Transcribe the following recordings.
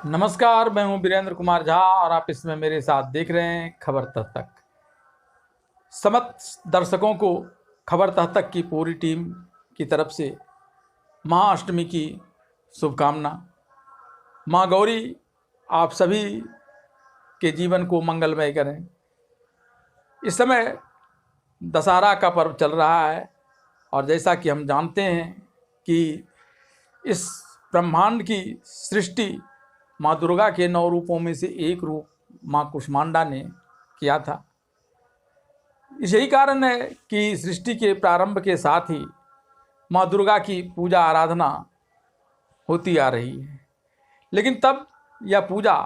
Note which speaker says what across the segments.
Speaker 1: नमस्कार, मैं हूं वीरेंद्र कुमार झा और आप इसमें मेरे साथ देख रहे हैं खबर तक तक। समस्त दर्शकों को खबर तक तक की पूरी टीम की तरफ से महाअष्टमी की शुभकामना। माँ गौरी आप सभी के जीवन को मंगलमय करें। इस समय दशहरा का पर्व चल रहा है और जैसा कि हम जानते हैं कि इस ब्रह्मांड की सृष्टि माँ दुर्गा के 9 रूपों में से एक रूप माँ कुष्मांडा ने किया था। यही कारण है कि सृष्टि के प्रारंभ के साथ ही माँ दुर्गा की पूजा आराधना होती आ रही है। लेकिन तब यह पूजा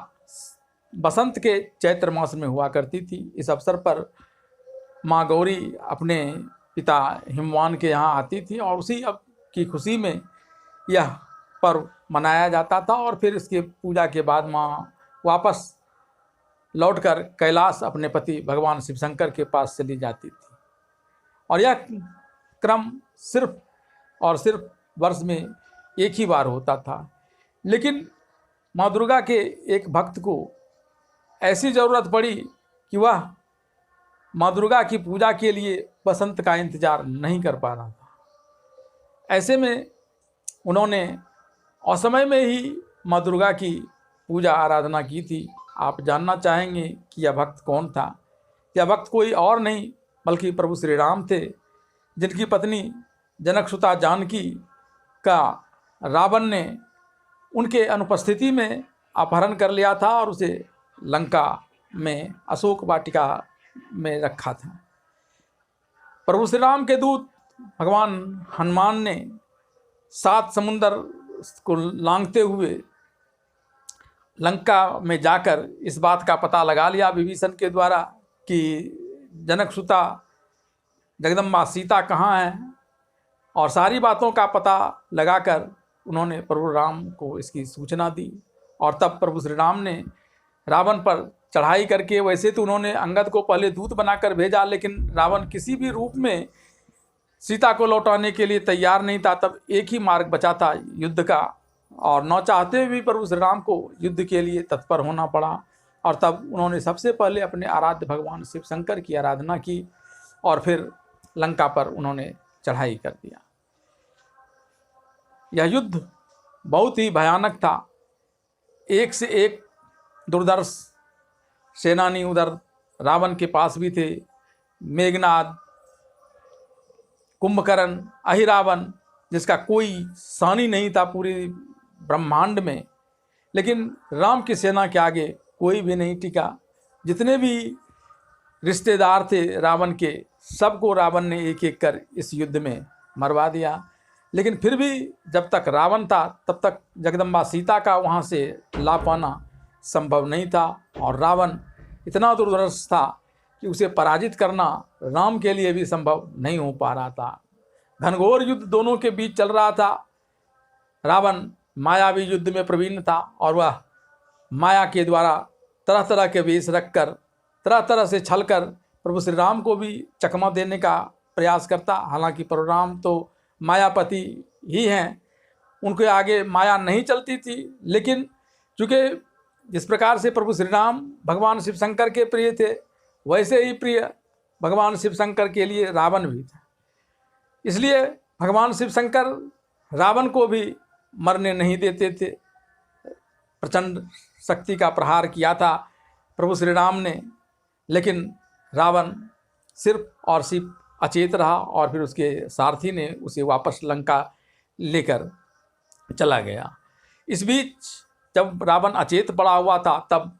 Speaker 1: बसंत के चैत्र मास में हुआ करती थी। इस अवसर पर माँ गौरी अपने पिता हिमवान के यहाँ आती थी और उसी अब की खुशी में यह पर्व मनाया जाता था और फिर इसके पूजा के बाद माँ वापस लौटकर कैलाश अपने पति भगवान शिव शंकर के पास चली जाती थी। और यह क्रम सिर्फ और सिर्फ वर्ष में एक ही बार होता था। लेकिन माँ दुर्गा के एक भक्त को ऐसी ज़रूरत पड़ी कि वह माँ दुर्गा की पूजा के लिए बसंत का इंतज़ार नहीं कर पा रहा था। ऐसे में उन्होंने असमय में ही माँ दुर्गा की पूजा आराधना की थी। आप जानना चाहेंगे कि यह भक्त कौन था। यह भक्त कोई और नहीं बल्कि प्रभु श्री राम थे, जिनकी पत्नी जनकसुता जानकी का रावण ने उनके अनुपस्थिति में अपहरण कर लिया था और उसे लंका में अशोक वाटिका में रखा था। प्रभु श्री राम के दूत भगवान हनुमान ने 7 समुंदर को लांघते हुए लंका में जाकर इस बात का पता लगा लिया विभीषण के द्वारा कि जनकसुता जगदम्बा सीता कहाँ है, और सारी बातों का पता लगाकर उन्होंने प्रभु राम को इसकी सूचना दी। और तब प्रभु श्री राम ने रावण पर चढ़ाई करके, वैसे तो उन्होंने अंगद को पहले दूत बनाकर भेजा, लेकिन रावण किसी भी रूप में सीता को लौटाने के लिए तैयार नहीं था। तब एक ही मार्ग बचा था युद्ध का, और न चाहते हुए भी प्रभु श्री राम को युद्ध के लिए तत्पर होना पड़ा। और तब उन्होंने सबसे पहले अपने आराध्य भगवान शिव शंकर की आराधना की और फिर लंका पर उन्होंने चढ़ाई कर दिया। यह युद्ध बहुत ही भयानक था। एक से एक दुर्धर्ष सेनानी उधर रावण के पास भी थे। मेघनाद, कुंभकर्ण, अहिरावण, जिसका कोई सानी नहीं था पूरी ब्रह्मांड में, लेकिन राम की सेना के आगे कोई भी नहीं टिका। जितने भी रिश्तेदार थे रावण के, सबको रावण ने एक एक कर इस युद्ध में मरवा दिया। लेकिन फिर भी जब तक रावण था तब तक जगदम्बा सीता का वहाँ से ला पाना संभव नहीं था। और रावण इतना दुर्धर्ष था कि उसे पराजित करना राम के लिए भी संभव नहीं हो पा रहा था। घनघोर युद्ध दोनों के बीच चल रहा था। रावण मायावी युद्ध में प्रवीण था और वह माया के द्वारा तरह तरह के वेश रखकर, तरह तरह से छलकर प्रभु श्री राम को भी चकमा देने का प्रयास करता। हालांकि परशुराम तो मायापति ही हैं, उनके आगे माया नहीं चलती थी। लेकिन चूँकि जिस प्रकार से प्रभु श्री राम भगवान शिव शंकर के प्रिय थे, वैसे ही प्रिय भगवान शिव शंकर के लिए रावण भी था। इसलिए भगवान शिव शंकर रावण को भी मरने नहीं देते थे। प्रचंड शक्ति का प्रहार किया था प्रभु श्री राम ने, लेकिन रावण सिर्फ और सिर्फ अचेत रहा और फिर उसके सारथी ने उसे वापस लंका लेकर चला गया। इस बीच जब रावण अचेत पड़ा हुआ था तब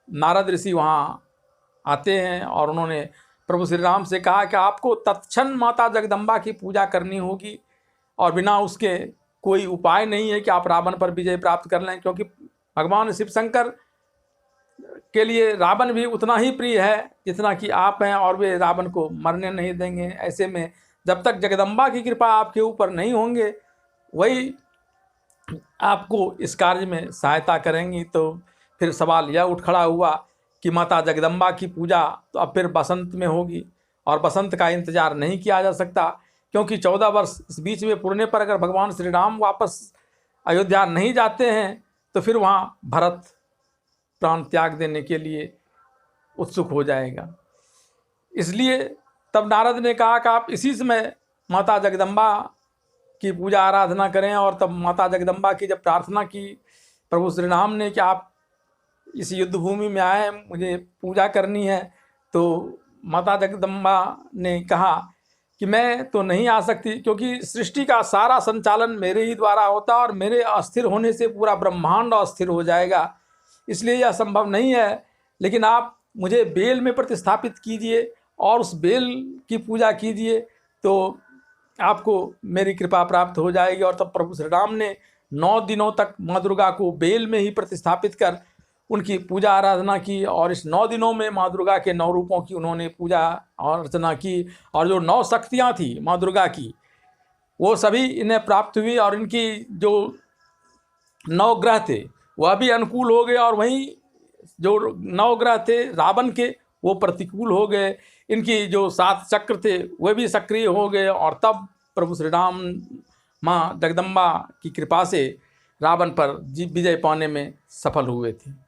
Speaker 1: नारद ऋषि वहाँ आते हैं और उन्होंने प्रभु श्री राम से कहा कि आपको तत्क्षण माता जगदम्बा की पूजा करनी होगी और बिना उसके कोई उपाय नहीं है कि आप रावण पर विजय प्राप्त कर लें, क्योंकि भगवान शिव शंकर के लिए रावण भी उतना ही प्रिय है जितना कि आप हैं और वे रावण को मरने नहीं देंगे। ऐसे में जब तक जगदम्बा की कृपा आपके ऊपर नहीं होंगे वही आपको इस कार्य में सहायता करेंगी। तो फिर सवाल यह उठ खड़ा हुआ कि माता जगदम्बा की पूजा तो अब फिर बसंत में होगी और बसंत का इंतजार नहीं किया जा सकता, क्योंकि 14 वर्ष इस बीच में पुरने पर अगर भगवान श्री राम वापस अयोध्या नहीं जाते हैं तो फिर वहाँ भरत प्राण त्याग देने के लिए उत्सुक हो जाएगा। इसलिए तब नारद ने कहा कि आप इसी समय माता जगदम्बा की पूजा आराधना करें। और तब माता जगदम्बा की जब प्रार्थना की प्रभु श्री राम ने कि आप इस युद्ध भूमि में आए, मुझे पूजा करनी है, तो माता जगदम्बा ने कहा कि मैं तो नहीं आ सकती, क्योंकि सृष्टि का सारा संचालन मेरे ही द्वारा होता है और मेरे अस्थिर होने से पूरा ब्रह्मांड अस्थिर हो जाएगा, इसलिए यह संभव नहीं है। लेकिन आप मुझे बेल में प्रतिस्थापित कीजिए और उस बेल की पूजा कीजिए, तो आपको मेरी कृपा प्राप्त हो जाएगी। और तब प्रभु श्री राम ने 9 दिनों तक माँ दुर्गा को बेल में ही प्रतिस्थापित कर उनकी पूजा आराधना की। और इस 9 दिनों में माँ दुर्गा के 9 रूपों की उन्होंने पूजा और अर्चना की। और जो 9 शक्तियाँ थी माँ दुर्गा की, वो सभी इन्हें प्राप्त हुई। और इनकी जो 9 ग्रह थे वह भी अनुकूल हो गए, और वहीं जो 9 ग्रह थे रावण के, वो प्रतिकूल हो गए। इनकी जो 7 चक्र थे वे भी सक्रिय हो गए। और तब प्रभु श्री राम माँ जगदम्बा की कृपा से रावण पर विजय पाने में सफल हुए थे।